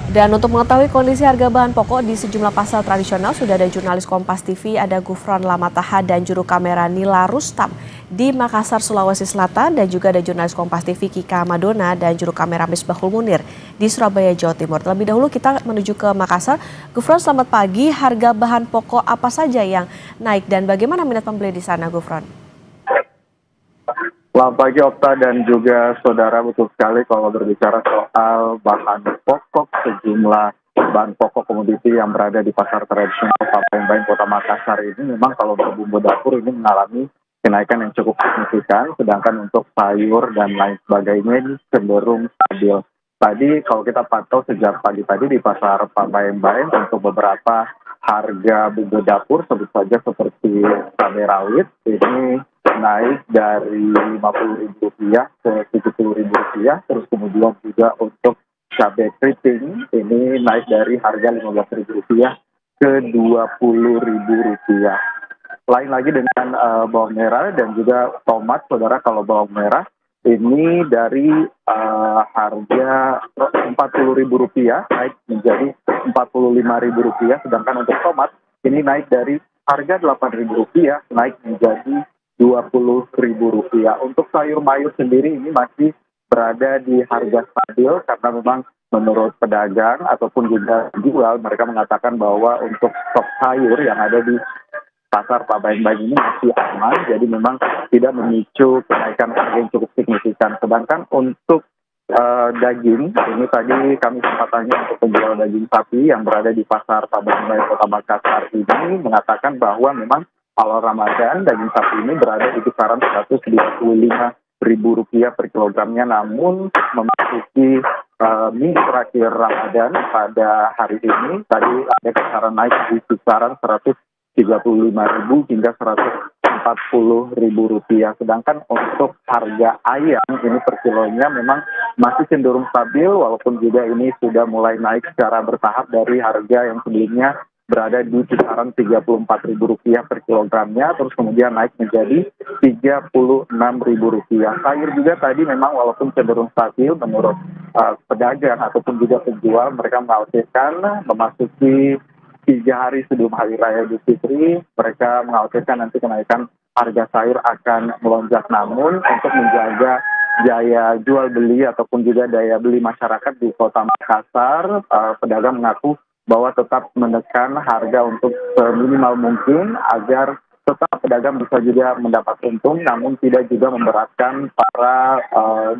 Dan untuk mengetahui kondisi harga bahan pokok di sejumlah pasar tradisional, sudah ada jurnalis Kompas TV, ada Gufron Lamataha dan juru kamera Nila Rustam di Makassar, Sulawesi Selatan, dan juga ada jurnalis Kompas TV Kika Madona dan juru kamera Misbahul Munir di Surabaya, Jawa Timur. Terlebih dahulu kita menuju ke Makassar. Gufron, selamat pagi. Harga bahan pokok apa saja yang naik dan bagaimana minat pembeli di sana, Gufron? Selamat pagi Okta dan juga saudara, betul sekali kalau berbicara soal bahan pokok, sejumlah bahan pokok komoditi yang berada di pasar tradisional Palembang Kota Makassar ini memang kalau untuk bumbu dapur ini mengalami kenaikan yang cukup signifikan, sedangkan untuk sayur dan lain sebagainya ini cenderung stabil. Tadi kalau kita pantau sejak pagi tadi di pasar Palembang untuk beberapa harga bumbu dapur sebut saja seperti cabai rawit ini naik dari Rp50.000 ke Rp70.000, terus kemudian juga untuk cabai keriting ini naik dari harga Rp15.000 ke Rp20.000. Lain lagi dengan bawang merah dan juga tomat, saudara. Kalau bawang merah ini dari harga Rp40.000 naik menjadi Rp45.000, sedangkan untuk tomat ini naik dari harga Rp8.000 naik menjadi Rp20.000. Untuk sayur mayur sendiri ini masih berada di harga stabil karena memang menurut pedagang ataupun juga penjual, mereka mengatakan bahwa untuk stok sayur yang ada di pasar Palembang ini masih aman, jadi memang tidak memicu kenaikan harga yang cukup signifikan. Sedangkan untuk daging, ini tadi kami sempat tanya untuk penjual daging sapi yang berada di pasar Palembang Kota Makassar ini mengatakan bahwa memang awal Ramadan daging sapi ini berada di kisaran Rp125.000 per kilogramnya, namun memasuki minggu terakhir Ramadan pada hari ini tadi ada kisaran naik di kisaran Rp135.000 hingga Rp140.000. Sedangkan untuk harga ayam ini per kilonya memang masih cenderung stabil, walaupun juga ini sudah mulai naik secara bertahap dari harga yang sebelumnya berada di kisaran Rp34.000 per kilogramnya, terus kemudian naik menjadi Rp36.000. Sayur juga tadi memang walaupun cenderung stabil menurut pedagang ataupun juga penjual, mereka mengkhawatirkan memasuki 3 hari sebelum Hari Raya Idul Fitri, mereka mengkhawatirkan nanti kenaikan harga sayur akan melonjak. Namun untuk menjaga daya jual beli ataupun juga daya beli masyarakat di Kota Makassar, pedagang mengaku bahwa tetap menekan harga untuk seminimal mungkin agar tetap pedagang bisa juga mendapat untung, namun tidak juga memberatkan para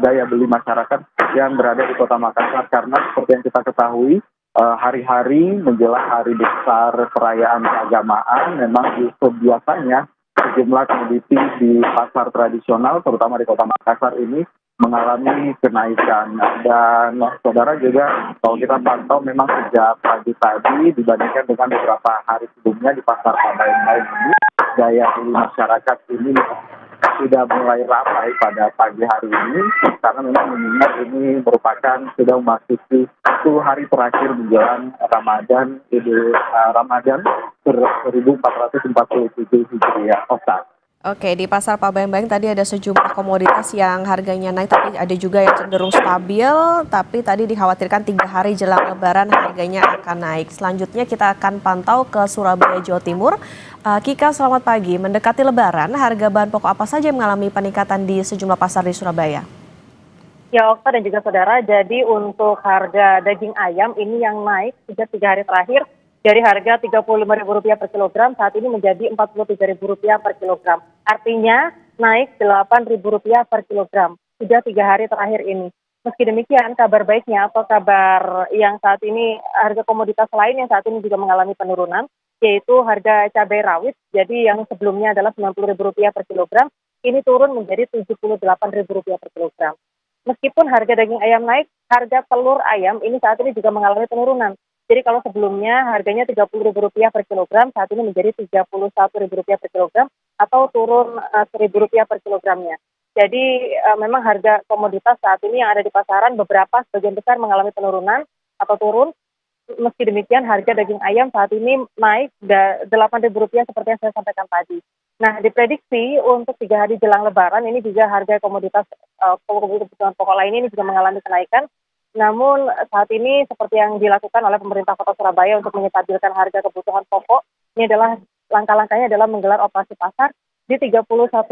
daya beli masyarakat yang berada di Kota Makassar, karena seperti yang kita ketahui hari-hari menjelang hari besar perayaan keagamaan memang biasanya sejumlah komoditi di pasar tradisional terutama di Kota Makassar ini mengalami kenaikan. Dan saudara juga kalau kita pantau memang sejak pagi tadi dibandingkan dengan beberapa hari sebelumnya di pasar Palembang ini daya beli masyarakat ini sudah mulai ramai pada pagi hari ini karena memang mengingat ini merupakan sudah memasuki 10 hari terakhir menjelang Ramadan, Ramadan 1447 Hijriah. Oke, di pasar Palembang tadi ada sejumlah komoditas yang harganya naik, tapi ada juga yang cenderung stabil, tapi tadi dikhawatirkan 3 hari jelang Lebaran harganya akan naik. Selanjutnya kita akan pantau ke Surabaya, Jawa Timur. Kika, selamat pagi. Mendekati Lebaran, harga bahan pokok apa saja yang mengalami peningkatan di sejumlah pasar di Surabaya? Ya, Okta dan juga saudara, jadi untuk harga daging ayam ini yang naik sejak 3 hari terakhir dari harga Rp35.000 per kilogram saat ini menjadi Rp43.000 per kilogram. Artinya naik Rp8.000 per kilogram sudah 3 hari terakhir ini. Meski demikian, kabar baiknya atau kabar yang saat ini harga komoditas lain yang saat ini juga mengalami penurunan, yaitu harga cabai rawit. Jadi yang sebelumnya adalah Rp90.000 per kilogram, ini turun menjadi Rp78.000 per kilogram. Meskipun harga daging ayam naik, harga telur ayam ini saat ini juga mengalami penurunan. Jadi kalau sebelumnya harganya Rp30.000 per kilogram, saat ini menjadi Rp31.000 per kilogram atau turun Rp1.000 per kilogramnya. Jadi memang harga komoditas saat ini yang ada di pasaran beberapa sebagian besar mengalami penurunan atau turun. Meski demikian harga daging ayam saat ini naik Rp8.000 seperti yang saya sampaikan tadi. Nah, diprediksi untuk 3 hari jelang Lebaran ini juga harga komoditas kebutuhan pokok lainnya ini juga mengalami kenaikan. Namun saat ini seperti yang dilakukan oleh pemerintah Kota Surabaya untuk menstabilkan harga kebutuhan pokok, ini adalah langkah-langkahnya adalah menggelar operasi pasar di 31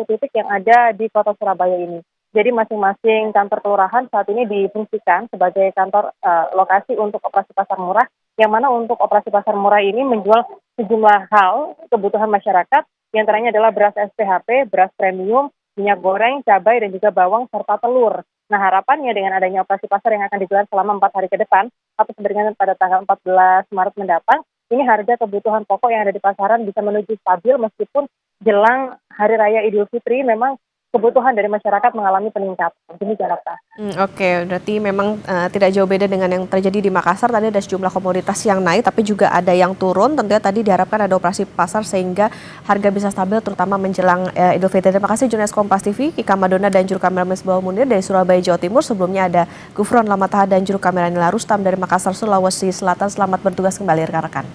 titik yang ada di Kota Surabaya ini. Jadi masing-masing kantor kelurahan saat ini difungsikan sebagai kantor lokasi untuk operasi pasar murah, yang mana untuk operasi pasar murah ini menjual sejumlah hal kebutuhan masyarakat, di antaranya adalah beras SPHP, beras premium, minyak goreng, cabai, dan juga bawang, serta telur. Nah, harapannya dengan adanya operasi pasar yang akan digelar selama 4 hari ke depan, atau sebenarnya pada tanggal 14 Maret mendatang, ini harga kebutuhan pokok yang ada di pasaran bisa menuju stabil meskipun jelang Hari Raya Idul Fitri memang kebutuhan dari masyarakat mengalami peningkatan. Demikian, Okta. Oke, berarti memang tidak jauh beda dengan yang terjadi di Makassar. Tadi ada sejumlah komoditas yang naik, tapi juga ada yang turun. Tentunya tadi diharapkan ada operasi pasar sehingga harga bisa stabil, terutama menjelang Idul Fitri. Terima kasih jurnalis Kompas TV, Kika Madona dan juru kamera Misbah Munir dari Surabaya, Jawa Timur. Sebelumnya ada Gufron Lamataha dan juru kamera Nila Rustam dari Makassar, Sulawesi Selatan. Selamat bertugas kembali rekan-rekan.